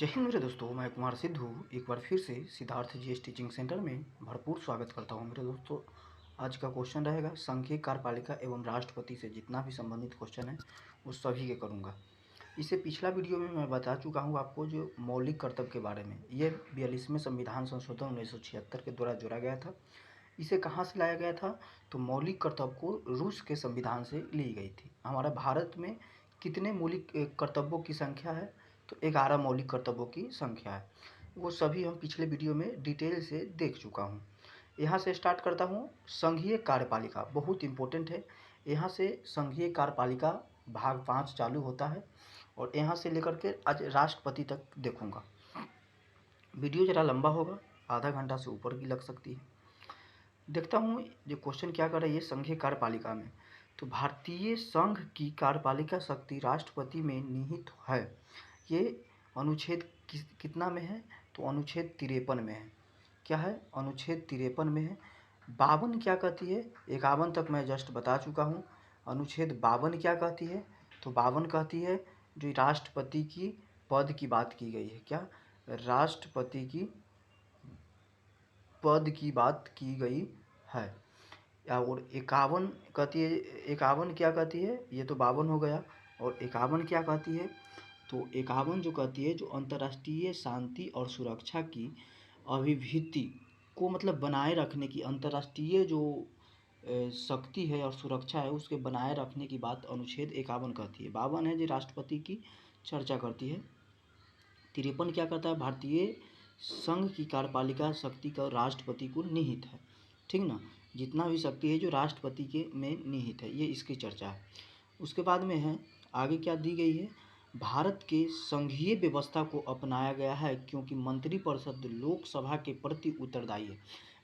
जय हिंद मेरे दोस्तों, मैं कुमार सिद्धू एक बार फिर से सिद्धार्थ जीएस टीचिंग सेंटर में भरपूर स्वागत करता हूं। मेरे दोस्तों, आज का क्वेश्चन रहेगा संघीय कार्यपालिका एवं राष्ट्रपति से जितना भी संबंधित क्वेश्चन है वो सभी के करूंगा। इससे पिछला वीडियो में मैं बता चुका हूं आपको जो मौलिक कर्तव्य के बारे में। ये 42वें संविधान संशोधन 1976 के द्वारा जोड़ा गया था। इसे कहाँ से लाया गया था? तो मौलिक कर्तव्य को रूस के संविधान से ली गई थी। हमारे भारत में कितने मौलिक कर्तव्यों की संख्या है? तो 11 मौलिक कर्तव्यों की संख्या है। वो सभी हम पिछले वीडियो में डिटेल से देख चुका हूँ। यहाँ से स्टार्ट करता हूँ। संघीय कार्यपालिका बहुत इम्पोर्टेंट है। यहाँ से संघीय कार्यपालिका भाग 5 चालू होता है और यहाँ से लेकर के आज राष्ट्रपति तक देखूँगा। वीडियो ज़रा लंबा होगा, आधा घंटा से ऊपर की लग सकती है। देखता हूँ जो क्वेश्चन क्या कर रही है संघीय कार्यपालिका में। तो भारतीय संघ की कार्यपालिका शक्ति राष्ट्रपति में निहित है। ये अनुच्छेद कितना में है? तो अनुच्छेद 53 में है। क्या है? अनुच्छेद 53 में है। 52 क्या कहती है? 51 तक मैं जस्ट बता चुका हूँ। अनुच्छेद 52 क्या कहती है? तो 52 कहती है जो राष्ट्रपति की पद की बात की गई है। क्या? राष्ट्रपति की पद की बात की गई है। और 51 कहती है। 51 क्या कहती है? ये तो 52 हो गया। और 51 क्या कहती है? तो 51 जो कहती है जो अंतर्राष्ट्रीय शांति और सुरक्षा की अभिवृद्धि को मतलब बनाए रखने की, अंतर्राष्ट्रीय जो शक्ति है और सुरक्षा है उसके बनाए रखने की बात अनुच्छेद 51 कहती है। 52 है जो राष्ट्रपति की चर्चा करती है। 53 क्या करता है? भारतीय संघ की कार्यपालिका शक्ति का राष्ट्रपति को निहित है। ठीक ना? जितना भी शक्ति है जो राष्ट्रपति के में निहित है, ये इसकी चर्चा है। उसके बाद में है आगे क्या दी गई है? भारत के संघीय व्यवस्था को अपनाया गया है क्योंकि मंत्रिपरिषद लोकसभा के प्रति उत्तरदायी है।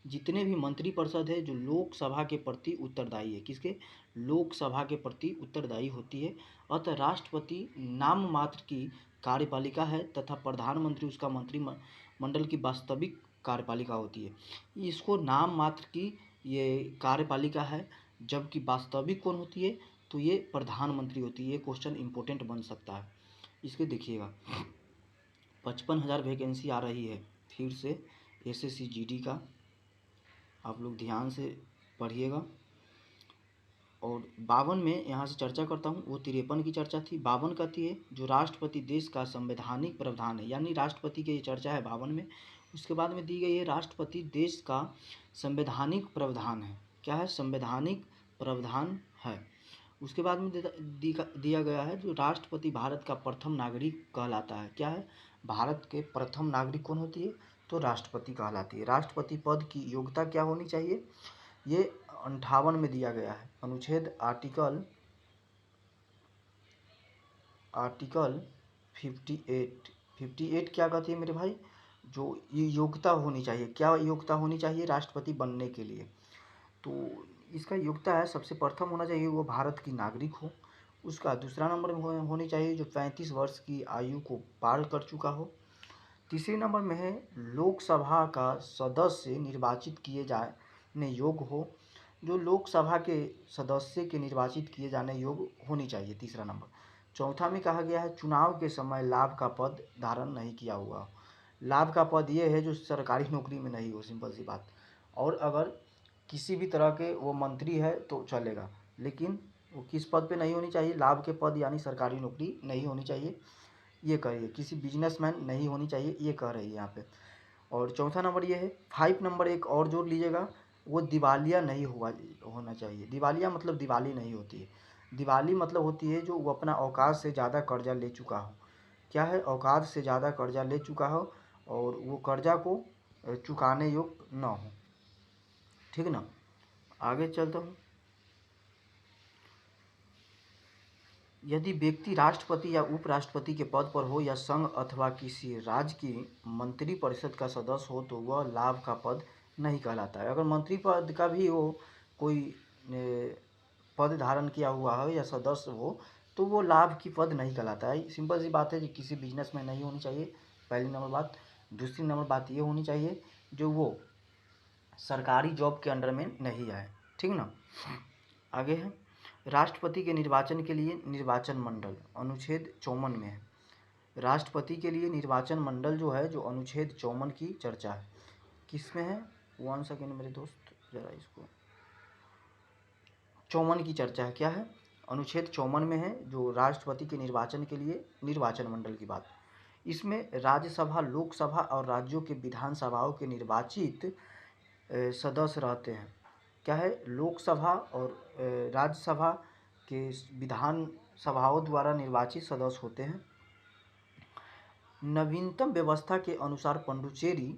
जितने भी मंत्रिपरिषद है जो लोकसभा के प्रति उत्तरदायी है। किसके? लोकसभा के प्रति उत्तरदायी होती है। अतः राष्ट्रपति नाम मात्र की कार्यपालिका है तथा प्रधानमंत्री उसका मंत्रिमंडल की वास्तविक कार्यपालिका होती है। इसको नाम मात्र की ये कार्यपालिका है, जबकि वास्तविक कौन होती है? तो ये प्रधानमंत्री होती है। ये क्वेश्चन इंपॉर्टेंट बन सकता है। इसके देखिएगा 55,000 वैकेंसी आ रही है फिर से एसएससी जीडी का। आप लोग ध्यान से पढ़िएगा। और 52 में यहाँ से चर्चा करता हूँ। वो 53 की चर्चा थी। 52 कहती है जो राष्ट्रपति देश का संवैधानिक प्रावधान है, यानी राष्ट्रपति की ये चर्चा है 52 में। उसके बाद में दी गई है राष्ट्रपति देश का संवैधानिक प्रावधान है। क्या है? संवैधानिक प्रावधान है। उसके बाद में दिया गया है जो राष्ट्रपति भारत का प्रथम नागरिक कहलाता है। क्या है? भारत के प्रथम नागरिक कौन होती है? तो राष्ट्रपति कहलाती है। राष्ट्रपति पद की योग्यता क्या होनी चाहिए? ये 58 में दिया गया है। अनुच्छेद आर्टिकल 58 क्या कहती है मेरे भाई? जो ये योग्यता होनी चाहिए। क्या योग्यता होनी चाहिए राष्ट्रपति बनने के लिए? तो इसका योग्यता है सबसे प्रथम होना चाहिए वो भारत की नागरिक हो। उसका दूसरा नंबर में होनी चाहिए जो 35 वर्ष की आयु को पार कर चुका हो। तीसरे नंबर में है लोकसभा का सदस्य निर्वाचित किए जाने योग्य हो। जो लोकसभा के सदस्य के निर्वाचित किए जाने योग्य होनी चाहिए, तीसरा नंबर। चौथा में कहा गया है चुनाव के समय लाभ का पद धारण नहीं किया हुआ। लाभ का पद ये है जो सरकारी नौकरी में नहीं हो, सिंपल सी बात। और अगर किसी भी तरह के वो मंत्री है तो चलेगा, लेकिन वो किस पद पे नहीं होनी चाहिए? लाभ के पद यानी सरकारी नौकरी नहीं होनी चाहिए, ये कह रही है। किसी बिजनेसमैन नहीं होनी चाहिए, ये कह रही है यहाँ पे। और चौथा नंबर ये है। 5 नंबर एक और जोड़ लीजिएगा, वो दिवालिया नहीं होना चाहिए। दिवालिया मतलब दिवाली नहीं होती है। दिवाली मतलब होती है जो वो अपना औकात से ज़्यादा कर्जा ले चुका हो। क्या है? औकात से ज़्यादा कर्जा ले चुका हो और वो कर्जा को चुकाने योग्य न हो। ठीक ना? आगे चलता हूँ। यदि व्यक्ति राष्ट्रपति या उपराष्ट्रपति के पद पर हो या संघ अथवा किसी राज्य की मंत्रिपरिषद का सदस्य हो तो वह लाभ का पद नहीं कहलाता है। अगर मंत्री पद का भी वो कोई पद धारण किया हुआ हो या सदस्य हो तो वो लाभ की पद नहीं कहलाता है। सिंपल सी बात है कि किसी बिजनेस में नहीं होनी चाहिए, पहली नंबर बात। दूसरी नंबर बात ये होनी चाहिए जो वो सरकारी जॉब के अंडर में नहीं आए। ठीक ना? आगे है राष्ट्रपति के निर्वाचन के लिए निर्वाचन मंडल, अनुच्छेद 54 में है। राष्ट्रपति के लिए निर्वाचन मंडल जो है, जो अनुच्छेद 54 की चर्चा है, किसमें है? 1 सेकेंड मेरे दोस्त, जरा इसको 54 की चर्चा है। क्या है? अनुच्छेद 54 में है, जो राष्ट्रपति के निर्वाचन के लिए निर्वाचन मंडल की बात। इसमें राज्यसभा, लोकसभा और राज्यों के विधानसभाओं के निर्वाचित सदस्य रहते हैं। क्या है? लोकसभा और राज्यसभा के विधान सभाओं द्वारा निर्वाचित सदस्य होते हैं। नवीनतम व्यवस्था के अनुसार पुडुचेरी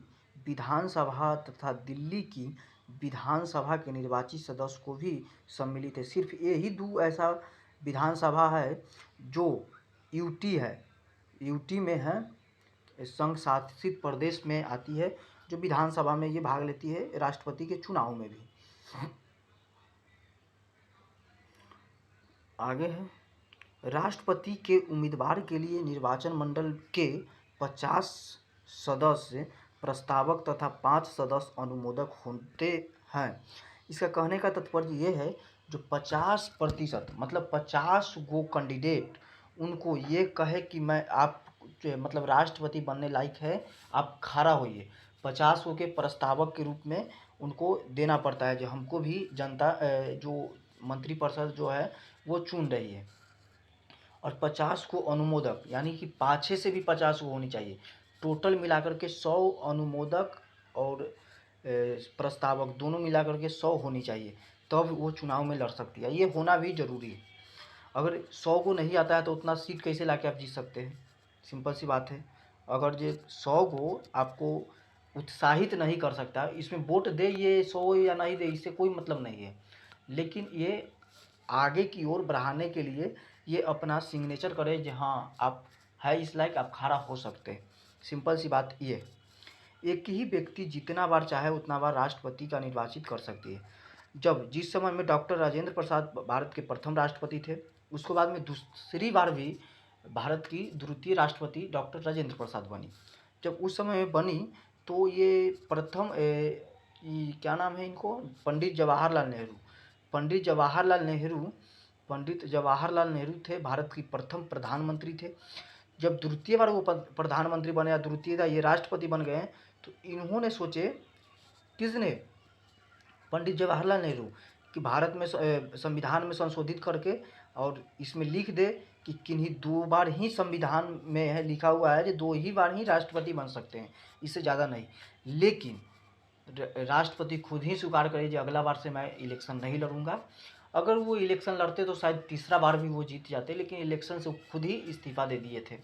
विधानसभा तथा दिल्ली की विधानसभा के निर्वाचित सदस्य को भी सम्मिलित है। सिर्फ यही दो ऐसा विधानसभा है जो यूटी है, यूटी में है, संघ शासित प्रदेश में आती है, जो विधानसभा में ये भाग लेती है, राष्ट्रपति के चुनाव में भी। आगे है, राष्ट्रपति के उम्मीदवार के लिए निर्वाचन मंडल के 50 सदस्य प्रस्तावक तथा 5 सदस्य अनुमोदक होते हैं। इसका कहने का तात्पर्य ये है, जो 50% मतलब 50 गो कैंडिडेट उनको ये कहे कि मैं आप मतलब राष्ट्रपति बनने लायक है, आप खड़ा होइए, 50 गो के प्रस्तावक के रूप में उनको देना पड़ता है, जो हमको भी जनता जो मंत्रिपरिषद जो है वो चुन रही है। और 50 को अनुमोदक, यानी कि पाछे से भी 50 को होनी चाहिए। टोटल मिलाकर के 100 अनुमोदक और प्रस्तावक दोनों मिलाकर के 100 होनी चाहिए, तब वो चुनाव में लड़ सकती है। ये होना भी जरूरी है। अगर 100 को नहीं आता है तो उतना सीट कैसे लाके आप जीत सकते हैं? सिंपल सी बात है। अगर ये 100 को आपको उत्साहित नहीं कर सकता, इसमें वोट दे ये 100 या नहीं दे, इससे कोई मतलब नहीं है, लेकिन ये आगे की ओर बढ़ाने के लिए ये अपना सिग्नेचर करे कि हाँ आप है इस लायक, आप खड़ा हो सकते हैं। सिंपल सी बात ये। एक ही व्यक्ति जितना बार चाहे उतना बार राष्ट्रपति का निर्वाचित कर सकती है। जिस समय में डॉक्टर राजेंद्र प्रसाद भारत के प्रथम राष्ट्रपति थे, उसके बाद में दूसरी बार भी भारत की द्वितीय राष्ट्रपति डॉक्टर राजेंद्र प्रसाद बनी। जब उस समय में बनी तो ये प्रथम क्या नाम है इनको, पंडित जवाहरलाल नेहरू। पंडित जवाहरलाल नेहरू थे, भारत की प्रथम प्रधानमंत्री थे। जब द्वितीय बार वो प्रधानमंत्री बने या द्वितीय ये राष्ट्रपति बन गए, तो इन्होंने सोचे, किसने? पंडित जवाहरलाल नेहरू, कि भारत में संविधान में संशोधित करके और इसमें लिख दे कि किन्हीं 2 बार ही संविधान में है लिखा हुआ है कि 2 ही बार ही राष्ट्रपति बन सकते हैं, इससे ज़्यादा नहीं। लेकिन राष्ट्रपति खुद ही स्वीकार करे कि अगला बार से मैं इलेक्शन नहीं लड़ूंगा। अगर वो इलेक्शन लड़ते तो शायद तीसरा बार भी वो जीत जाते, लेकिन इलेक्शन से खुद ही इस्तीफा दे दिए थे।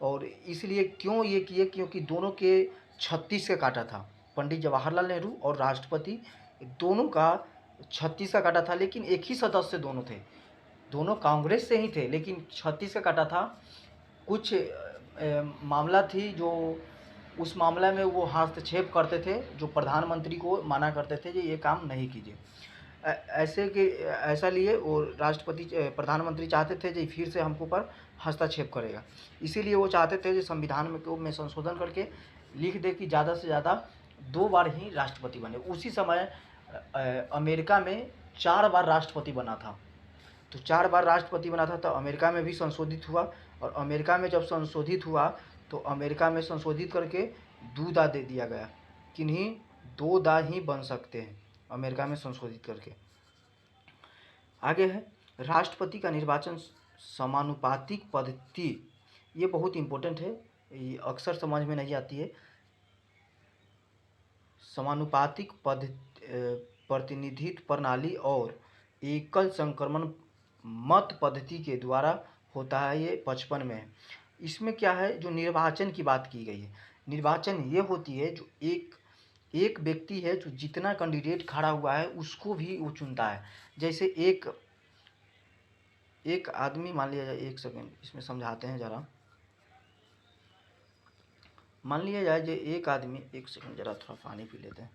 और इसलिए क्यों ये किए? क्योंकि दोनों के 36 का काटा था। पंडित जवाहरलाल नेहरू और राष्ट्रपति दोनों का 36 का काटा था, लेकिन एक ही सदस्य दोनों थे। दोनों कांग्रेस से ही थे, लेकिन 36 का काटा था। कुछ मामला थी जो उस मामला में वो हस्तक्षेप करते थे, जो प्रधानमंत्री को माना करते थे कि ये काम नहीं कीजिए। ऐसा लिए और राष्ट्रपति प्रधानमंत्री चाहते थे कि फिर से हमको पर हस्तक्षेप करेगा, इसीलिए वो चाहते थे कि संविधान में संशोधन करके लिख दे कि ज़्यादा से ज़्यादा 2 बार ही राष्ट्रपति बने। उसी समय अमेरिका में 4 बार राष्ट्रपति बना था। तो 4 बार राष्ट्रपति बना था, तो अमेरिका में भी संशोधित हुआ, और अमेरिका में जब संशोधित हुआ तो अमेरिका में संशोधित करके 2 दा दे दिया गया, किन्हीं 2 दा ही बन सकते हैं अमेरिका में संशोधित करके। आगे है, राष्ट्रपति का निर्वाचन समानुपातिक पद्धति, ये बहुत इम्पोर्टेंट है, ये अक्सर समझ में नहीं आती है। समानुपातिक प्रतिनिधित्व प्रणाली और एकल संक्रमण मत पद्धति के द्वारा होता है, ये 55 में है। इसमें क्या है, जो निर्वाचन की बात की गई है, निर्वाचन ये होती है जो एक व्यक्ति है जो जितना कैंडिडेट खड़ा हुआ है उसको भी वो चुनता है। जैसे एक आदमी, मान लिया जाए, 1 सेकेंड इसमें समझाते हैं ज़रा। मान लिया जाए जो एक आदमी, 1 सेकेंड ज़रा थोड़ा पानी पी लेते हैं।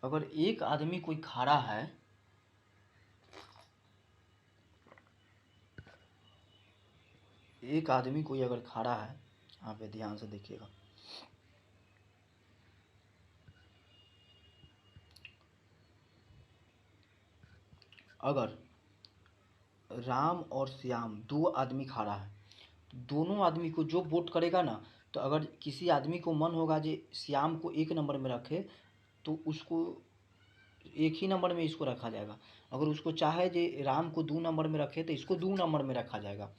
अगर एक आदमी कोई खड़ा है, एक आदमी कोई अगर खड़ा है, यहाँ पे ध्यान से देखिएगा, अगर राम और श्याम दो आदमी खड़ा है, तो दोनों आदमी को जो वोट करेगा ना, तो अगर किसी आदमी को मन होगा जो श्याम को 1 नंबर में रखे, तो उसको 1 ही नंबर में इसको रखा जाएगा। अगर उसको चाहे जो राम को 2 नंबर में रखे, तो इसको 2 नंबर में रखा जाएगा।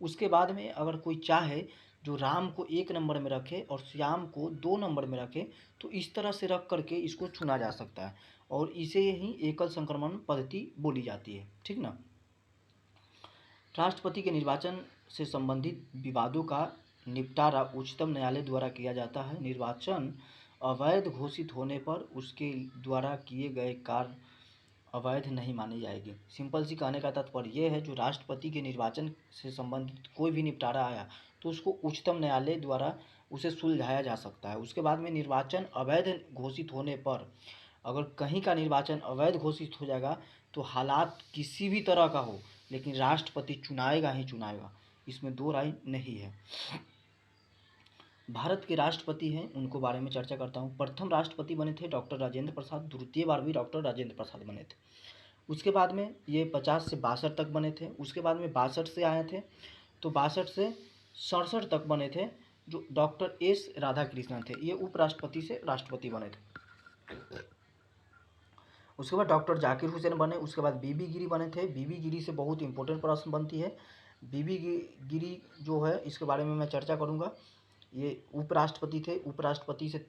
उसके बाद में अगर कोई चाहे जो राम को 1 नंबर में रखे और श्याम को 2 नंबर में रखे, तो इस तरह से रख करके इसको चुना जा सकता है, और इसे ही एकल संक्रमण पद्धति बोली जाती है। ठीक ना। राष्ट्रपति के निर्वाचन से संबंधित विवादों का निपटारा उच्चतम न्यायालय द्वारा किया जाता है। निर्वाचन अवैध घोषित होने पर उसके द्वारा किए गए कार्य अवैध नहीं माने जाएंगे। सिंपल सी कहने का तात्पर्य यह है, जो राष्ट्रपति के निर्वाचन से संबंधित कोई भी निपटारा आया, तो उसको उच्चतम न्यायालय द्वारा उसे सुलझाया जा सकता है। उसके बाद में निर्वाचन अवैध घोषित होने पर, अगर कहीं का निर्वाचन अवैध घोषित हो जाएगा, तो हालात किसी भी तरह का हो, लेकिन राष्ट्रपति चुनाएगा ही चुनाएगा, इसमें दो राय नहीं है। भारत के राष्ट्रपति हैं, उनको बारे में चर्चा करता हूँ। प्रथम राष्ट्रपति बने थे डॉक्टर राजेंद्र प्रसाद, द्वितीय बार भी डॉक्टर राजेंद्र प्रसाद बने थे। उसके बाद में ये 50 से 62 तक बने थे। उसके बाद में 62 से आए थे, तो 62 से 67 तक बने थे, जो डॉक्टर एस राधाकृष्णन थे, ये उपराष्ट्रपति से राष्ट्रपति बने थे। उसके बाद डॉक्टर जाकिर हुसैन बने। उसके बाद बीबी गिरी बने थे। बीबी गिरी से बहुत इंपॉर्टेंट प्रश्न बनती है। बीबी गिरी जो है, इसके बारे में मैं चर्चा करूँगा। ये उपराष्ट्रपति थे। उपराष्ट्रपति से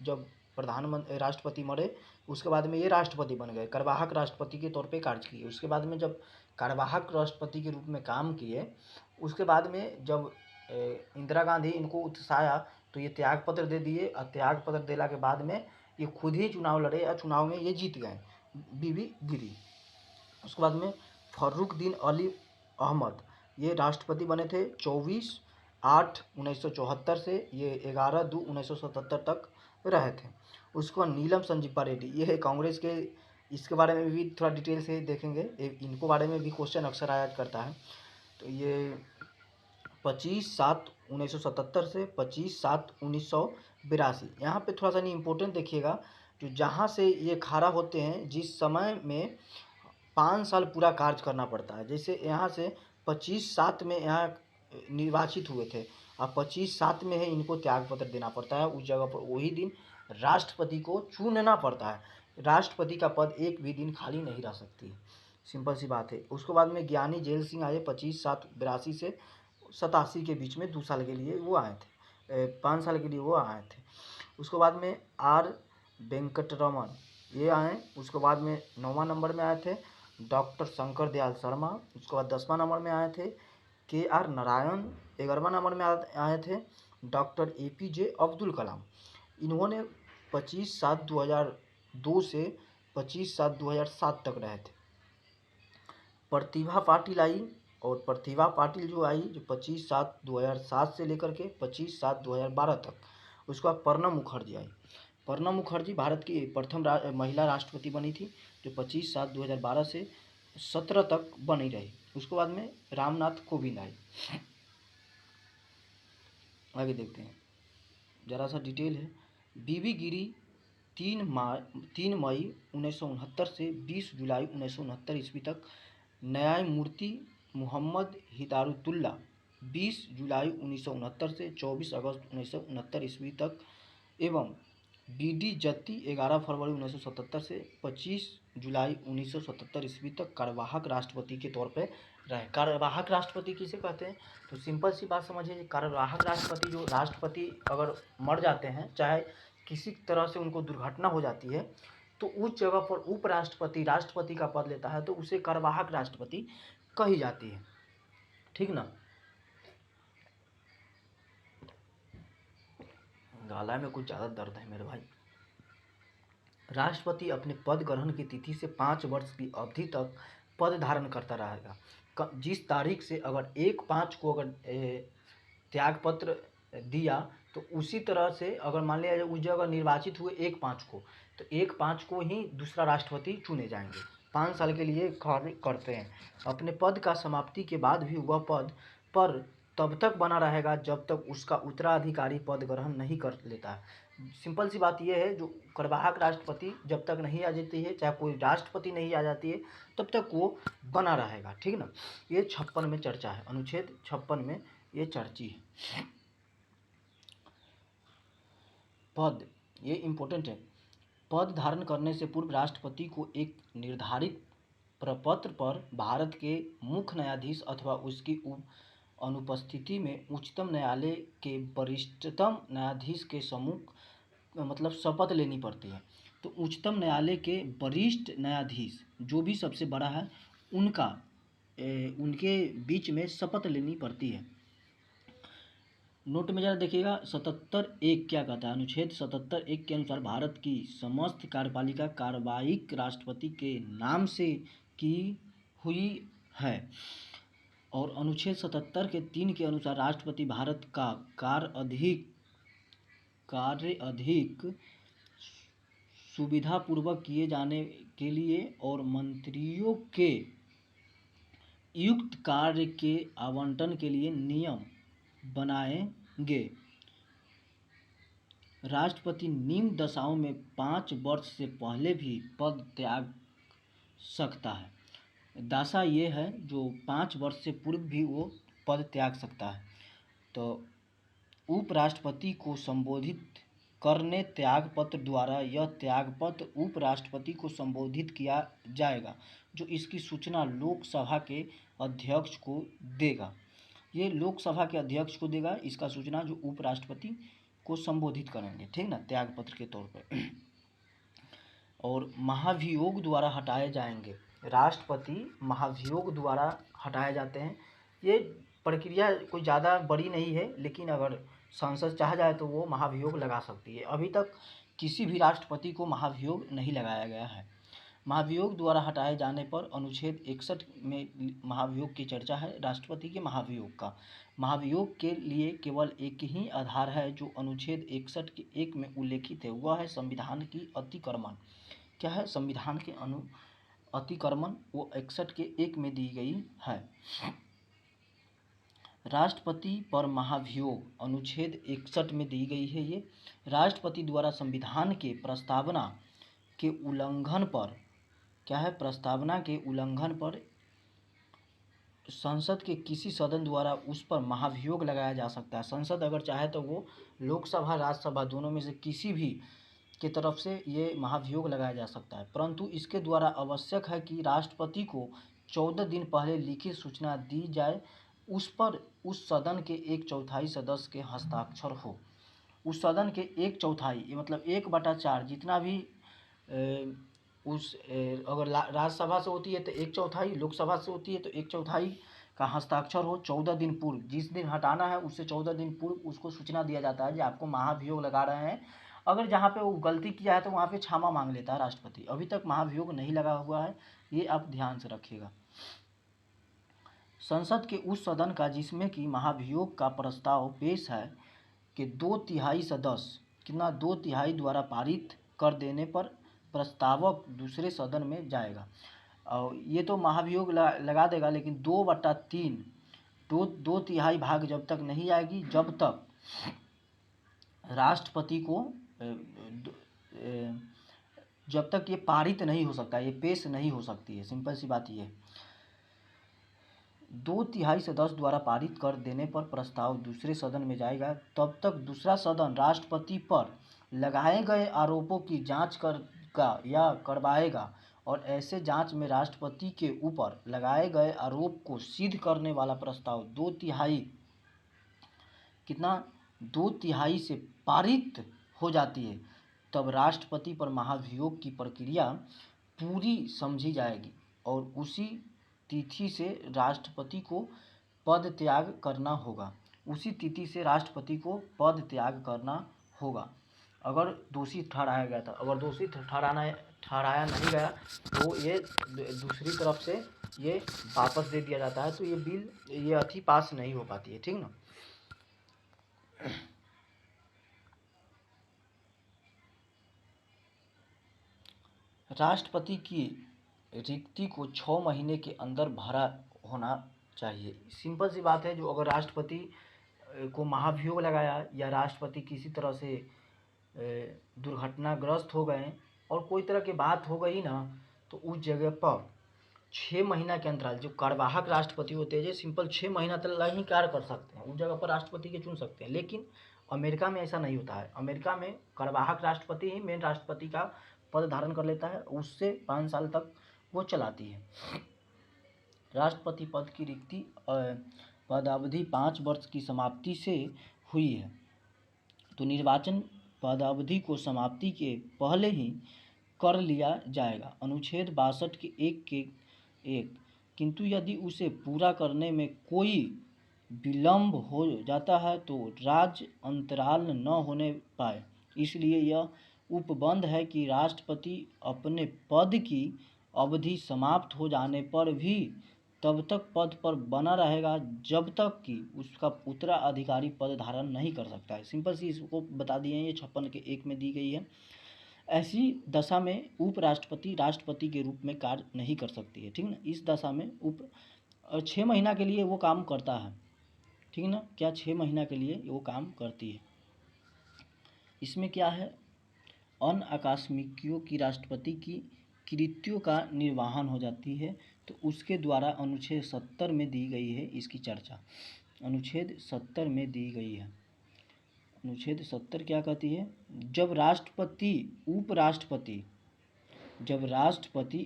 जब प्रधानमंत्री राष्ट्रपति मरे, उसके बाद में ये राष्ट्रपति बन गए, कार्यवाहक राष्ट्रपति के तौर पे कार्य किए। उसके बाद में जब कार्यवाहक राष्ट्रपति के रूप में काम किए, उसके बाद में जब इंदिरा गांधी इनको उत्साया, तो ये त्याग पत्र दे दिए, और त्याग पत्र देला के बाद में ये खुद ही चुनाव लड़े, और चुनाव में ये जीत गए, बीबी गिरी। उसके बाद में फर्रुखदीन अली अहमद, ये राष्ट्रपति बने थे 24/8/1974 से ये 11/2/1977 तक रहे थे। उसको नीलम संजीवा रेड्डी, ये है कांग्रेस के, इसके बारे में भी थोड़ा डिटेल से देखेंगे, इनको बारे में भी क्वेश्चन अक्सर आया करता है। तो ये 25/7/1977 से 25/7/1982। यहाँ पे थोड़ा सा नहीं इम्पोर्टेंट देखिएगा, जो जहाँ से ये खड़ा होते हैं, जिस समय में 5 साल पूरा कार्य करना पड़ता है। जैसे यहाँ से 25/7 में यहाँ निर्वाचित हुए थे, और 25/7 में है इनको त्याग पत्र देना पड़ता है। उस जगह पर वही दिन राष्ट्रपति को चुनना पड़ता है। राष्ट्रपति का पद एक भी दिन खाली नहीं रह सकती, सिंपल सी बात है। उसके बाद में ज्ञानी जेल सिंह आए 25/7/82 से 87 के बीच में, 2 साल के लिए वो आए थे, 5 साल के लिए वो आए थे। उसके बाद में आर वेंकटरमन ये आए। उसके बाद में 9वां नंबर में आए थे डॉक्टर शंकर दयाल शर्मा। उसके बाद 10वां नंबर में आए थे के आर नारायण। 11वां नंबर में आए थे डॉक्टर APJ अब्दुल कलाम। इन्होंने 25/7/2002 से 25/7/2007 तक रहे थे। प्रतिभा पाटिल आई, और प्रतिभा पाटिल जो आई, जो 25/7/2007 से लेकर के 25/7/2012 तक। उसके बाद प्रणब मुखर्जी आई। प्रणब मुखर्जी भारत की प्रथम महिला राष्ट्रपति बनी थी, जो 25/7/2012 से 17 तक बनी रही। उसके बाद में रामनाथ कोविंद आई। आगे देखते हैं, ज़रा सा डिटेल है। बीबी गिरी 3 मई 1969 से 20 जुलाई 1969 ईस्वी तक। न्यायमूर्ति मोहम्मद हिदायतुल्लाह 20 जुलाई 1969 से 24 अगस्त 1969 ईस्वी तक। एवं BD जत्ती 11 फरवरी 1977 से 25 जुलाई 1977 ईस्वी तक कार्यवाहक राष्ट्रपति के तौर पर रहे। कार्यवाहक राष्ट्रपति किसे कहते हैं? तो सिंपल सी बात समझिए, कार्यवाहक राष्ट्रपति, जो राष्ट्रपति अगर मर जाते हैं, चाहे किसी तरह से उनको दुर्घटना हो जाती है, तो उस जगह पर उपराष्ट्रपति राष्ट्रपति का पद लेता है, तो उसे कार्यवाहक राष्ट्रपति कही जाती है। ठीक ना। गला में कुछ ज़्यादा दर्द है मेरे भाई। राष्ट्रपति अपने पद ग्रहण की तिथि से 5 वर्ष की अवधि तक पद धारण करता रहेगा। जिस तारीख से अगर 1/5 को अगर त्याग पत्र दिया, तो उसी तरह से अगर मान लिया उस जगह निर्वाचित हुए 1/5 को, तो 1/5 को ही दूसरा राष्ट्रपति चुने जाएंगे। 5 साल के लिए कार्य करते हैं। अपने पद का समाप्ति के बाद भी वह पद पर तब तक बना रहेगा जब तक उसका उत्तराधिकारी पद ग्रहण नहीं कर लेता है। सिंपल सी बात यह है, जो कार्यवाहक राष्ट्रपति जब तक नहीं आ जाती है, चाहे कोई राष्ट्रपति नहीं आ जाती है, तब तक वो बना रहेगा। ठीक ना। ये 56 में चर्चा है, अनुच्छेद 56 में ये चर्ची है। पद, ये इम्पोर्टेंट है। पद धारण करने से पूर्व राष्ट्रपति को एक निर्धारित प्रपत्र पर भारत के मुख्य न्यायाधीश अथवा उसकी अनुपस्थिति में उच्चतम न्यायालय के वरिष्ठतम न्यायाधीश के सम्मुख मतलब शपथ लेनी पड़ती है। तो उच्चतम न्यायालय के वरिष्ठ न्यायाधीश जो भी सबसे बड़ा है उनके बीच में शपथ लेनी पड़ती है। नोट में जरा देखिएगा 77(1) क्या कहता है। अनुच्छेद 77(1) के अनुसार भारत की समस्त कार्यपालिका कार्यवाहिक राष्ट्रपति के नाम से की हुई है। और अनुच्छेद 77 के 3 के अनुसार राष्ट्रपति भारत का कार्य अधिक सुविधापूर्वक किए जाने के लिए और मंत्रियों के युक्त कार्य के आवंटन के लिए नियम बनाएंगे। राष्ट्रपति निम्न दशाओं में 5 वर्ष से पहले भी पद त्याग सकता है। दशा ये है जो 5 वर्ष से पूर्व भी वो पद त्याग सकता है। तो उपराष्ट्रपति को संबोधित करने त्याग पत्र द्वारा यह त्याग पत्र उपराष्ट्रपति को संबोधित किया जाएगा, जो इसकी सूचना लोकसभा के अध्यक्ष को देगा। ये लोकसभा के अध्यक्ष को देगा इसका सूचना, जो उपराष्ट्रपति को संबोधित करेंगे। ठीक ना, त्याग पत्र के तौर पे। और महाभियोग द्वारा हटाए जाएंगे। राष्ट्रपति महाभियोग द्वारा हटाए जाते हैं। ये प्रक्रिया कोई ज़्यादा बड़ी नहीं है, लेकिन अगर संसद चाह जाए तो वो महाभियोग लगा सकती है। अभी तक किसी भी राष्ट्रपति को महाभियोग नहीं लगाया गया है। महाभियोग द्वारा हटाए जाने पर अनुच्छेद 61 में महाभियोग की चर्चा है। राष्ट्रपति के महाभियोग का, महाभियोग के लिए केवल एक ही आधार है जो अनुच्छेद 61 के 1 में उल्लेखित है, वह है संविधान की अतिक्रमण। क्या है? संविधान के अतिक्रमण, वो 61 के 1 में दी गई है। राष्ट्रपति पर महाभियोग अनुच्छेद 61 में दी गई है। ये राष्ट्रपति द्वारा संविधान के प्रस्तावना के उल्लंघन पर, क्या है? प्रस्तावना के उल्लंघन पर संसद के किसी सदन द्वारा उस पर महाभियोग लगाया जा सकता है। संसद अगर चाहे तो वो लोकसभा राज्यसभा दोनों में से किसी भी की तरफ से ये महाभियोग लगाया जा सकता है, परंतु इसके द्वारा आवश्यक है कि राष्ट्रपति को 14 दिन पहले लिखित सूचना दी जाए, उस पर उस सदन के 1/4 सदस्य के हस्ताक्षर हो। उस सदन के 1/4 ये मतलब 1/4 जितना भी अगर राज्यसभा से होती है तो 1/4, लोकसभा से होती है तो 1/4 का हस्ताक्षर हो। 14 दिन पूर्व, जिस दिन हटाना है उससे 14 दिन पूर्व उसको सूचना दिया जाता है कि आपको महाभियोग लगा रहे हैं। अगर जहाँ पे वो गलती किया है तो वहाँ पे क्षमा मांग लेता है राष्ट्रपति। अभी तक महाभियोग नहीं लगा हुआ है, ये आप ध्यान से रखिएगा। संसद के उस सदन का जिसमें कि महाभियोग का प्रस्ताव पेश है कि 2/3 सदस्य, कितना? 2/3 द्वारा पारित कर देने पर प्रस्तावक दूसरे सदन में जाएगा। और ये तो महाभियोग लगा देगा, लेकिन 2/3 2/3 भाग जब तक नहीं आएगी, जब तक राष्ट्रपति को जब तक ये पारित नहीं हो सकता, ये पेश नहीं हो सकती है। सिंपल सी बात ये है। 2/3 सदस्य द्वारा पारित कर देने पर प्रस्ताव दूसरे सदन में जाएगा, तब तक दूसरा सदन राष्ट्रपति पर लगाए गए आरोपों की जांच करेगा या करवाएगा, और ऐसे जांच में राष्ट्रपति के ऊपर लगाए गए आरोप को सिद्ध करने वाला प्रस्ताव 2/3 कितना? 2/3 से पारित हो जाती है, तब राष्ट्रपति पर महाभियोग की प्रक्रिया पूरी समझी जाएगी और उसी तिथि से राष्ट्रपति को पद त्याग करना होगा। उसी तिथि से राष्ट्रपति को पद त्याग करना होगा अगर दोषी ठहराया गया था। अगर दोषी ठहराया नहीं गया तो ये दूसरी तरफ से ये वापस दे दिया जाता है, तो ये बिल ये पास नहीं हो पाती है। ठीक ना। राष्ट्रपति की रिक्ति को 6 महीने के अंदर भरा होना चाहिए। सिंपल सी बात है, जो अगर राष्ट्रपति को महाभियोग लगाया या राष्ट्रपति किसी तरह से दुर्घटनाग्रस्त हो गए और कोई तरह की बात हो गई ना, तो उस जगह पर 6 महीना के अंतराल, जो कार्यवाहक राष्ट्रपति होते हैं, सिंपल 6 महीना तक ही कार्य कर सकते हैं, उस जगह पर राष्ट्रपति के चुन सकते हैं। लेकिन अमेरिका में ऐसा नहीं होता है। अमेरिका में कार्यवाहक राष्ट्रपति ही मेन राष्ट्रपति का पद धारण कर लेता है, उससे 5 साल तक वो चलाती है। राष्ट्रपति पद की रिक्ति पदावधि 5 वर्ष की समाप्ति से हुई है, तो निर्वाचन पदावधि को समाप्ति के पहले ही कर लिया जाएगा, अनुच्छेद 62 के 1 किंतु यदि उसे पूरा करने में कोई विलम्ब हो जाता है तो राज्य अंतराल न होने पाए। इसलिए यह उपबंध है कि राष्ट्रपति अपने पद की अवधि समाप्त हो जाने पर भी तब तक पद पर बना रहेगा जब तक कि उसका उत्तराधिकारी पद धारण नहीं कर सकता है। सिंपल सी इसको बता दिए हैं, ये 56 के 1 में दी गई है। ऐसी दशा में उपराष्ट्रपति राष्ट्रपति के रूप में कार्य नहीं कर सकती है, ठीक ना। इस दशा में 6 महीना के लिए वो काम करता है, ठीक ना। क्या 6 महीना के लिए वो काम करती है। इसमें क्या है, अन आकस्मिकियों की राष्ट्रपति की कृत्यों का निर्वहन हो जाती है, तो उसके द्वारा अनुच्छेद 70 में दी गई है इसकी चर्चा। अनुच्छेद 70 में दी गई है। अनुच्छेद 70 क्या कहती है, जब राष्ट्रपति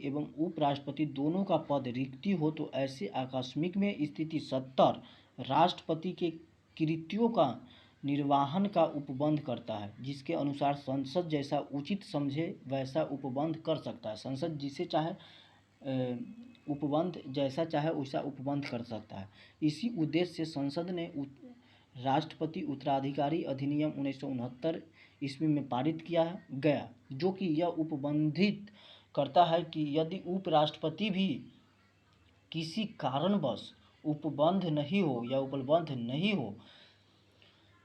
एवं उपराष्ट्रपति दोनों का पद रिक्ति हो तो ऐसे आकस्मिक में स्थिति 70 राष्ट्रपति के कृत्यों का निर्वहन का उपबंध करता है, जिसके अनुसार संसद जैसा उचित समझे वैसा उपबंध कर सकता है। संसद जिसे चाहे उपबंध जैसा चाहे वैसा उपबंध कर सकता है। इसी उद्देश्य से संसद ने राष्ट्रपति उत्तराधिकारी अधिनियम 1969 ईस्वी में पारित किया गया, जो कि यह उपबंधित करता है कि यदि उपराष्ट्रपति भी किसी कारणवश उपबंध नहीं हो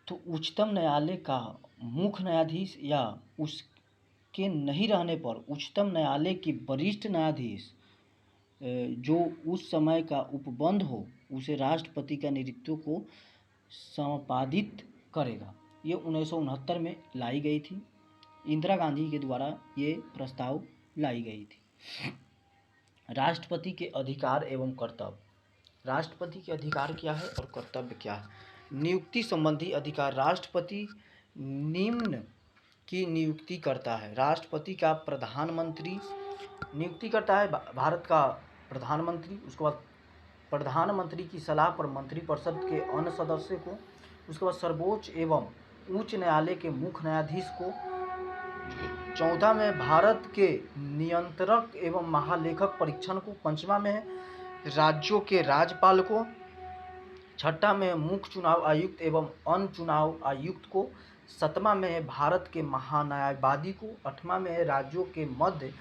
तो उच्चतम न्यायालय का मुख्य न्यायाधीश या उसके नहीं रहने पर उच्चतम न्यायालय के वरिष्ठ न्यायाधीश जो उस समय का उपबंध हो उसे राष्ट्रपति का नेतृत्व को संपादित करेगा। ये 1969 में लाई गई थी, इंदिरा गांधी के द्वारा ये प्रस्ताव लाई गई थी। राष्ट्रपति के अधिकार एवं कर्तव्य। राष्ट्रपति के अधिकार क्या है और कर्तव्य क्या है। नियुक्ति संबंधी अधिकार। राष्ट्रपति निम्न की नियुक्ति करता है। राष्ट्रपति का प्रधानमंत्री नियुक्ति करता है, भारत का प्रधानमंत्री, उसके बाद प्रधानमंत्री की सलाह पर मंत्रिपरिषद के अन्य सदस्य को, उसके बाद सर्वोच्च एवं उच्च न्यायालय के मुख्य न्यायाधीश को, चौथा में भारत के नियंत्रक एवं महालेखक परीक्षण को, पांचवा में राज्यों के राज्यपाल को, छठा में मुख्य चुनाव आयुक्त एवं अन्य चुनाव आयुक्त को, सातवां में भारत के महान्यायवादी को, आठवां में राज्यों के मध्य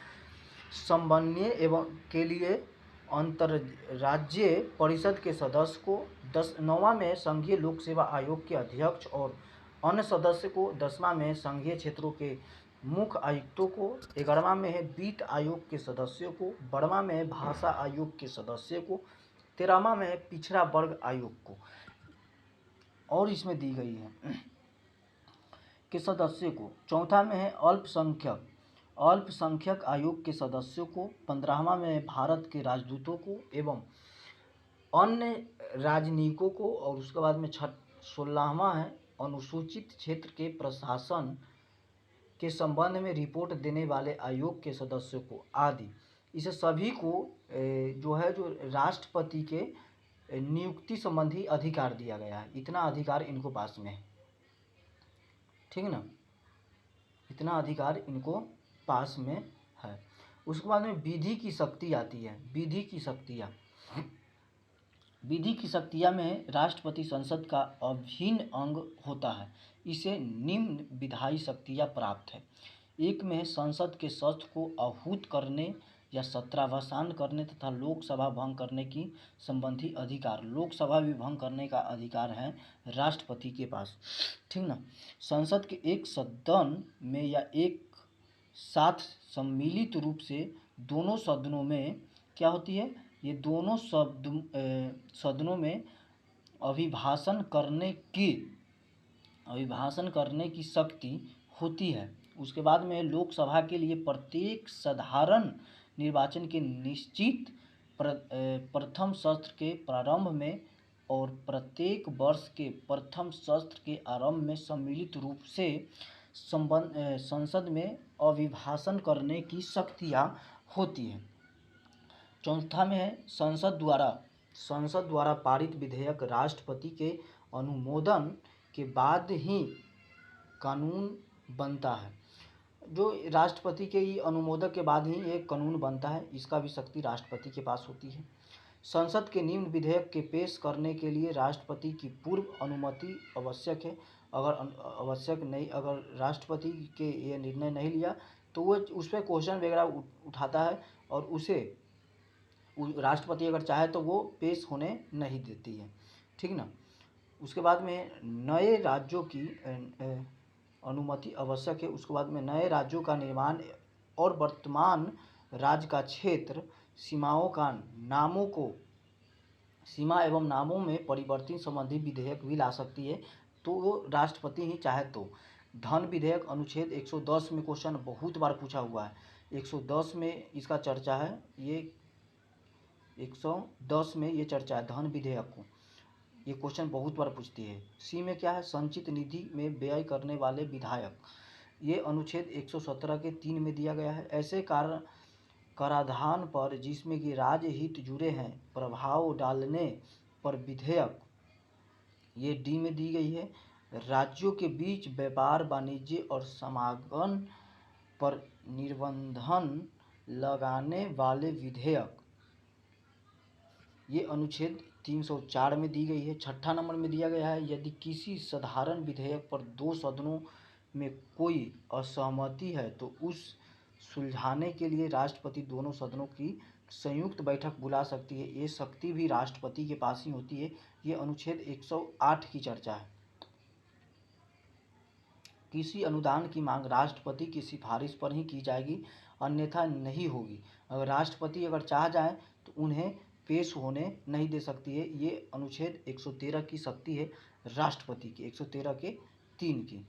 समन्वय एवं के लिए अंतरराज्यीय परिषद के सदस्य को, 9वां में संघीय लोक सेवा आयोग के अध्यक्ष और अन्य सदस्य को, 10वां में संघीय क्षेत्रों के मुख्य आयुक्तों को, 11वां में है वित्त आयोग के सदस्यों को, 12वां में भाषा आयोग के सदस्य को, 13वां में पिछड़ा वर्ग आयोग को और इसमें दी गई है के सदस्य को, चौथा में है अल्पसंख्यक आयोग के सदस्यों को, 15वां में भारत के राजदूतों को एवं अन्य राजनयिकों को, और उसके बाद में 16वां है अनुसूचित क्षेत्र के प्रशासन के संबंध में रिपोर्ट देने वाले आयोग के सदस्यों को आदि। इसे सभी को जो राष्ट्रपति के नियुक्ति संबंधी अधिकार दिया गया है। इतना अधिकार इनको पास में है, ठीक ना, इतना अधिकार इनको पास में है। उसके बाद में विधि की शक्ति आती है। विधि की शक्तियाँ में राष्ट्रपति संसद का अभिन्न अंग होता है। इसे निम्न विधायी शक्तियाँ प्राप्त है। एक में संसद के सत्र को आहूत करने या सत्रावसान करने तथा लोकसभा भंग करने की संबंधी अधिकार। लोकसभा भी भंग करने का अधिकार है राष्ट्रपति के पास, ठीक ना। संसद के एक सदन में या एक साथ सम्मिलित रूप से दोनों सदनों में क्या होती है, ये दोनों सदनों में अभिभाषण करने की शक्ति होती है। उसके बाद में लोकसभा के लिए प्रत्येक साधारण निर्वाचन के निश्चित प्रथम सत्र के प्रारंभ में और प्रत्येक वर्ष के प्रथम सत्र के आरंभ में सम्मिलित रूप से संसद में अभिभाषण करने की शक्तियाँ होती हैं। चौथा में है संसद द्वारा पारित विधेयक राष्ट्रपति के अनुमोदन के बाद ही कानून बनता है। जो राष्ट्रपति के ही अनुमोदन के बाद ही एक कानून बनता है, इसका भी शक्ति राष्ट्रपति के पास होती है। संसद के निम्न विधेयक के पेश करने के लिए राष्ट्रपति की पूर्व अनुमति आवश्यक है। अगर राष्ट्रपति के ये निर्णय नहीं लिया तो वो उस पर क्वेश्चन वगैरह उठाता है और उसे राष्ट्रपति अगर चाहे तो वो पेश होने नहीं देती है, ठीक ना। उसके बाद में नए राज्यों की अनुमति आवश्यक है। उसके बाद में नए राज्यों का निर्माण और वर्तमान राज्य का क्षेत्र सीमा एवं नामों में परिवर्तन संबंधी विधेयक भी ला सकती है, तो वो राष्ट्रपति ही चाहे तो। धन विधेयक अनुच्छेद 110 में क्वेश्चन बहुत बार पूछा हुआ है। 110 में इसका चर्चा है, ये 110 में ये चर्चा है धन विधेयक को, ये क्वेश्चन बहुत बार पूछती है। सी में क्या है, संचित निधि में व्यय करने वाले विधायक, ये अनुच्छेद 117 के 3 में दिया गया है। ऐसे कराधान पर जिसमें कि राज्य हित जुड़े हैं प्रभाव डालने पर विधेयक, ये डी में दी गई है। राज्यों के बीच व्यापार वाणिज्य और समागम पर निर्बंधन लगाने वाले विधेयक, ये अनुच्छेद 304 में दी गई है। छठा नंबर में दिया गया है, यदि किसी साधारण विधेयक पर दो सदनों में कोई असहमति है तो उस सुलझाने के लिए राष्ट्रपति दोनों सदनों की संयुक्त बैठक बुला सकती है। ये शक्ति भी राष्ट्रपति के पास ही होती है। ये अनुच्छेद 108 की चर्चा है। किसी अनुदान की मांग राष्ट्रपति की सिफारिश पर ही की जाएगी, अन्यथा नहीं होगी। अगर राष्ट्रपति अगर चाह जाए तो उन्हें पेश होने नहीं दे सकती है। ये अनुच्छेद 113 की शक्ति है राष्ट्रपति की, 113 के 3 की।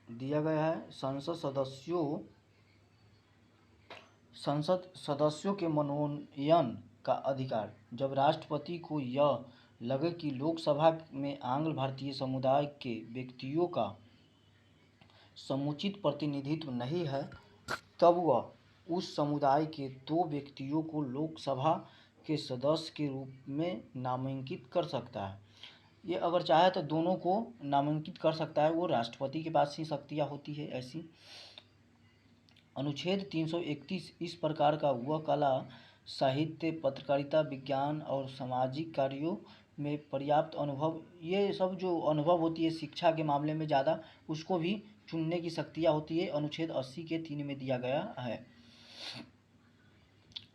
दिया गया है संसद सदस्यों के मनोनयन का अधिकार। जब राष्ट्रपति को यह लगे कि लोकसभा में आंग्ल भारतीय समुदाय के व्यक्तियों का समुचित प्रतिनिधित्व नहीं है, तब वह उस समुदाय के 2 व्यक्तियों को लोकसभा के सदस्य के रूप में नामांकित कर सकता है। ये अगर चाहे तो दोनों को नामांकित कर सकता है, वो राष्ट्रपति के पास ही शक्तियाँ होती है ऐसी। अनुच्छेद 331 इस प्रकार का वह कला, साहित्य, पत्रकारिता, विज्ञान और सामाजिक कार्यों में पर्याप्त अनुभव, ये सब जो अनुभव होती है शिक्षा के मामले में ज़्यादा, उसको भी चुनने की शक्तियाँ होती है। अनुच्छेद 80 के 3 में दिया गया है।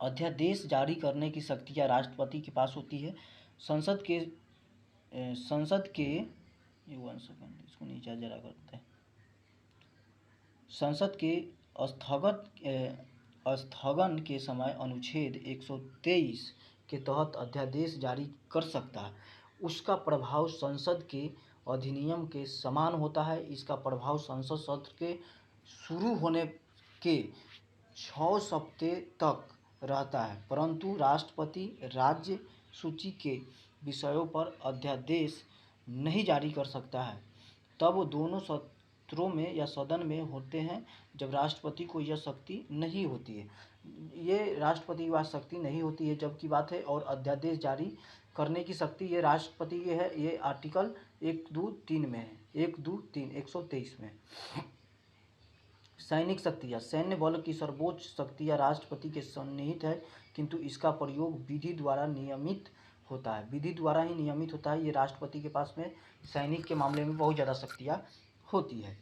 अध्यादेश जारी करने की शक्तियाँ राष्ट्रपति के पास होती है। संसद के ये 1 सेकंड, इसको नीचे जरा करते हैं। संसद के स्थगन के समय अनुच्छेद 123 के तहत अध्यादेश जारी कर सकता है। उसका प्रभाव संसद के अधिनियम के समान होता है। इसका प्रभाव संसद सत्र के शुरू होने के 6 हफ्ते तक रहता है, परंतु राष्ट्रपति राज्य सूची के विषयों पर अध्यादेश नहीं जारी कर सकता है। तब वो दोनों सत्रों में या सदन में होते हैं जब राष्ट्रपति को यह शक्ति नहीं होती है। ये राष्ट्रपति की बात शक्ति नहीं होती है जब की बात है। और अध्यादेश जारी करने की शक्ति ये राष्ट्रपति की है। ये आर्टिकल 1, 2, 3 में है, 1, 2, 3, 123 में। सैनिक शक्तियाँ, सैन्य बल की सर्वोच्च शक्तियाँ राष्ट्रपति के सन्निहित है, किंतु इसका प्रयोग विधि द्वारा नियमित होता है, विधि द्वारा ही नियमित होता है। ये राष्ट्रपति के पास में सैनिक के मामले में बहुत ज़्यादा शक्तियाँ होती है।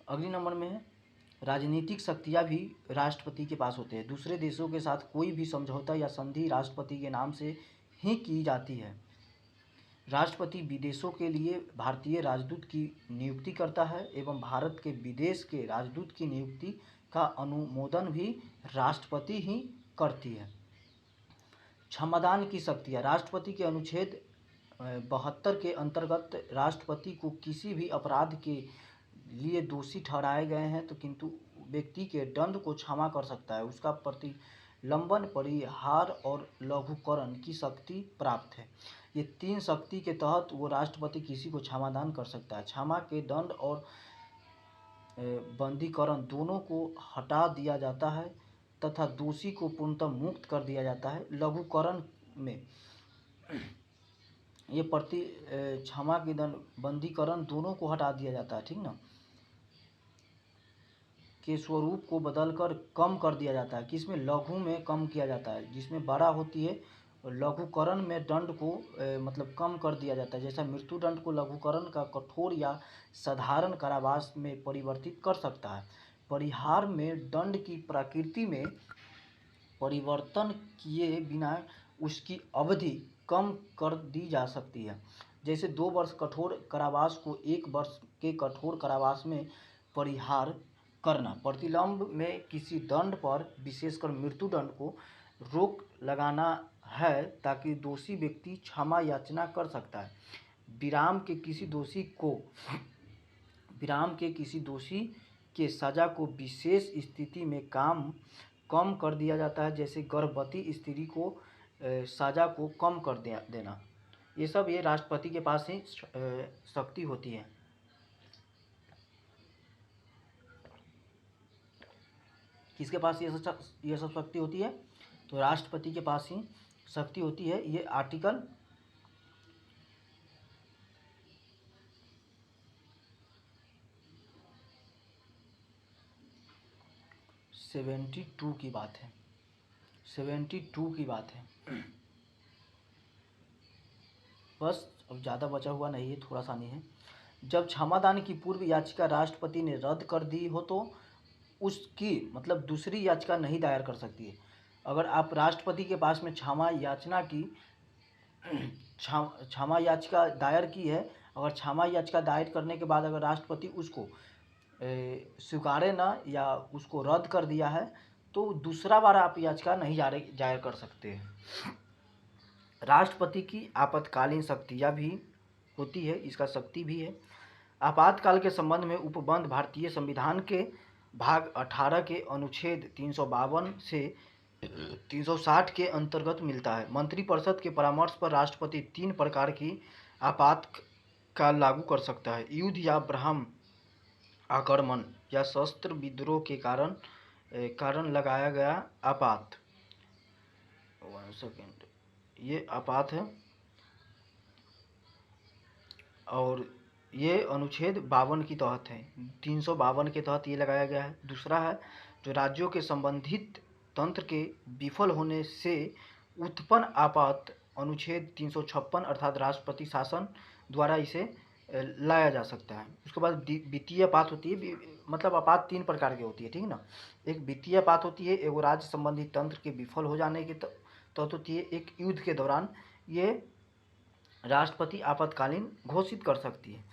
अगली नंबर में है राजनीतिक शक्तियाँ भी राष्ट्रपति के पास होते हैं। दूसरे देशों के साथ कोई भी समझौता या संधि राष्ट्रपति के नाम से ही की जाती है। राष्ट्रपति विदेशों के लिए भारतीय राजदूत की नियुक्ति करता है एवं भारत के विदेश के राजदूत की नियुक्ति का अनुमोदन भी राष्ट्रपति ही करती है। क्षमादान की शक्तियाँ। राष्ट्रपति के अनुच्छेद 72 के अंतर्गत राष्ट्रपति को किसी भी अपराध के लिए दोषी ठहराए गए हैं तो किंतु व्यक्ति के दंड को क्षमा कर सकता है। उसका प्रतिलंबन, परिहार और लघुकरण की शक्ति प्राप्त है। ये 3 शक्ति के तहत वो राष्ट्रपति किसी को क्षमादान कर सकता है। क्षमा के दंड और बंदीकरण दोनों को हटा दिया जाता है तथा दोषी को पूर्णतः मुक्त कर दिया जाता है। लघुकरण में ये क्षमा के दंड, बंदीकरण दोनों को हटा दिया जाता है, ठीक ना, के स्वरूप को बदलकर कम कर दिया जाता है। किसमें? लघु में कम किया जाता है, जिसमें बड़ा होती है। लघुकरण में दंड को मतलब कम कर दिया जाता है। जैसा मृत्यु दंड को लघुकरण का कठोर या साधारण कारावास में परिवर्तित कर सकता है। परिहार में दंड की प्रकृति में परिवर्तन किए बिना उसकी अवधि कम कर दी जा सकती है। जैसे 2 वर्ष कठोर कारावास को 1 वर्ष के कठोर कारावास में परिहार करना। प्रतिलंब में किसी दंड पर, विशेषकर मृत्यु दंड को रोक लगाना है ताकि दोषी व्यक्ति क्षमा याचना कर सकता है। विराम के किसी दोषी के सजा को विशेष स्थिति में कम कर दिया जाता है। जैसे गर्भवती स्त्री को सजा को कम कर देना। ये सब ये राष्ट्रपति के पास ही शक्ति होती है। किसके पास ये सब शक्ति होती है? तो राष्ट्रपति के पास ही शक्ति होती है। ये आर्टिकल 72 की बात है। 72 की बात है। बस अब ज़्यादा बचा हुआ नहीं है, थोड़ा सा नहीं है। जब क्षमादान की पूर्व याचिका राष्ट्रपति ने रद्द कर दी हो तो उसकी मतलब दूसरी याचिका नहीं दायर कर सकती है। अगर आप राष्ट्रपति के पास में क्षमा याचिका दायर की है, अगर क्षमा याचिका दायर करने के बाद अगर राष्ट्रपति उसको स्वीकारे ना या उसको रद्द कर दिया है तो दूसरा बार आप याचिका नहीं जाहिर कर सकते हैं। राष्ट्रपति की आपातकालीन शक्तियाँ भी होती है, इसका शक्ति भी है। आपातकाल के संबंध में उपबंध भारतीय संविधान के भाग 18 के अनुच्छेद 352 से 360 के अंतर्गत मिलता है। मंत्रिपरिषद के परामर्श पर राष्ट्रपति 3 प्रकार की आपातकाल लागू कर सकता है। युद्ध या ब्रह्म आक्रमण या शस्त्र विद्रोह के कारण लगाया गया आपात। 1 सेकेंड, ये आपात है और ये अनुच्छेद 52 की तहत है। 352 के तहत ये लगाया गया है। दूसरा है जो राज्यों के संबंधित तंत्र के विफल होने से उत्पन्न आपात, अनुच्छेद 356 अर्थात राष्ट्रपति शासन द्वारा इसे लाया जा सकता है। उसके बाद वित्तीय आपात होती है। मतलब आपात 3 प्रकार की होती है, ठीक ना। एक वित्तीय आपात होती है, एक राज्य संबंधी तंत्र के विफल हो जाने की तहत होती है। एक युद्ध के दौरान ये राष्ट्रपति आपातकालीन घोषित कर सकती है।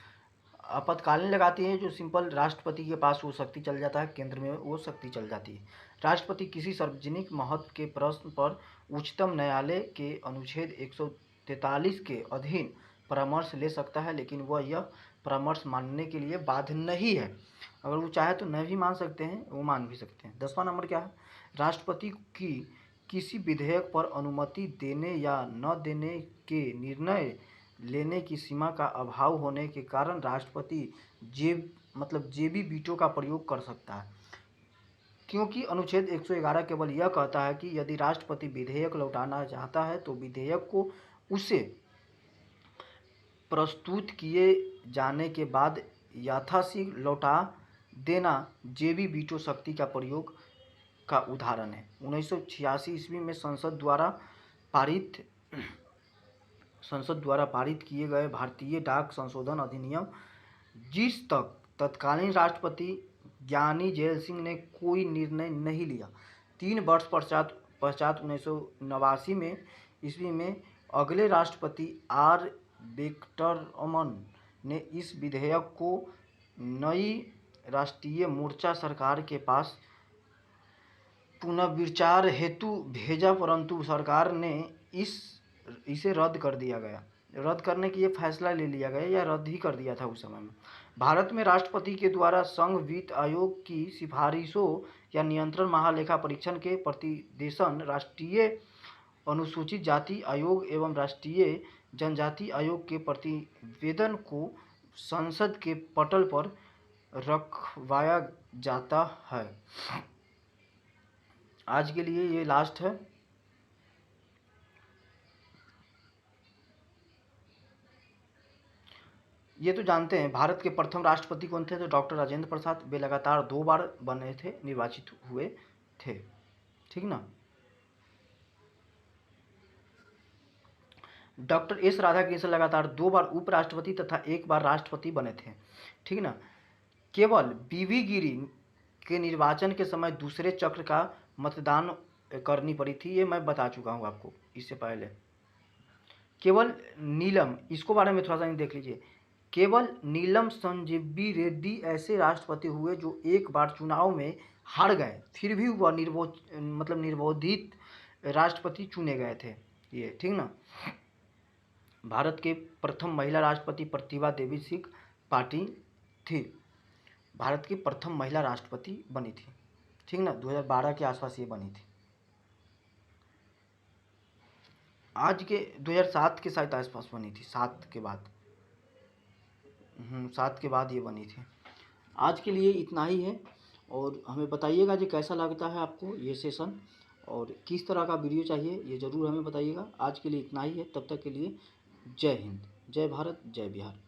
आपातकालीन लगाती है जो सिंपल राष्ट्रपति के पास वो शक्ति चल जाता है, केंद्र में वो शक्ति चल जाती है। राष्ट्रपति किसी सार्वजनिक महत्व के प्रश्न पर उच्चतम न्यायालय के अनुच्छेद 143 के अधीन परामर्श ले सकता है, लेकिन वह यह परामर्श मानने के लिए बाध्य नहीं है। अगर वो चाहे तो नहीं भी मान सकते हैं, वो मान भी सकते हैं। 10वां नंबर क्या है? राष्ट्रपति की किसी विधेयक पर अनुमति देने या न देने के निर्णय लेने की सीमा का अभाव होने के कारण राष्ट्रपति जेबी वीटो का प्रयोग कर सकता है। क्योंकि अनुच्छेद 111 केवल यह कहता है कि यदि राष्ट्रपति विधेयक लौटाना चाहता है तो विधेयक को उसे प्रस्तुत किए जाने के बाद यथाशीघ्र लौटा देना जेबी वीटो शक्ति का प्रयोग का उदाहरण है। 1986 ईस्वी में संसद द्वारा पारित किए गए भारतीय डाक संशोधन अधिनियम, जिस तक तत्कालीन राष्ट्रपति ज्ञानी जैल सिंह ने कोई निर्णय नहीं लिया। 3 वर्ष पश्चात 1989 ईस्वी में अगले राष्ट्रपति बेक्टरमन ने इस विधेयक को नई राष्ट्रीय मोर्चा सरकार के पास पुनर्विचार हेतु भेजा, परंतु सरकार ने इसे रद्द कर दिया गया। रद्द करने की ये फैसला ले लिया गया या रद्द ही कर दिया था उस समय में। भारत में राष्ट्रपति के द्वारा संघ वित्त आयोग की सिफारिशों या नियंत्रण महालेखा परीक्षण के प्रतिदेशन राष्ट्रीय अनुसूचित जाति आयोग एवं राष्ट्रीय जनजाति आयोग के प्रतिवेदन को संसद के पटल पर रखवाया जाता है। आज के लिए ये लास्ट है। ये तो जानते हैं भारत के प्रथम राष्ट्रपति कौन थे, तो डॉक्टर राजेंद्र प्रसाद। वे लगातार 2 बार बने थे, निर्वाचित हुए थे, ठीक ना। डॉक्टर एस राधाकृष्णन लगातार 2 बार उपराष्ट्रपति तथा 1 बार राष्ट्रपति बने थे, ठीक ना। केवल बीवी गिरी के निर्वाचन के समय दूसरे चक्र का मतदान करनी पड़ी थी, ये मैं बता चुका हूँ आपको इससे पहले। केवल नीलम, इसको बारे में थोड़ा सा देख लीजिए। केवल नीलम संजीवी रेड्डी ऐसे राष्ट्रपति हुए जो 1 बार चुनाव में हार गए, फिर भी वह निर्विरोधित राष्ट्रपति चुने गए थे, ये ठीक ना। भारत के प्रथम महिला राष्ट्रपति प्रतिभा देवी सिंह पाटिल थी, भारत की प्रथम महिला राष्ट्रपति बनी थी, ठीक ना। 2012 के आसपास ये बनी थी। आज के 2007 के शायद आसपास बनी थी, 7 के बाद 7 के बाद ये बनी थी। आज के लिए इतना ही है, और हमें बताइएगा जी कैसा लगता है आपको ये सेशन, और किस तरह का वीडियो चाहिए ये ज़रूर हमें बताइएगा। आज के लिए इतना ही है, तब तक के लिए जय हिंद, जय भारत, जय बिहार।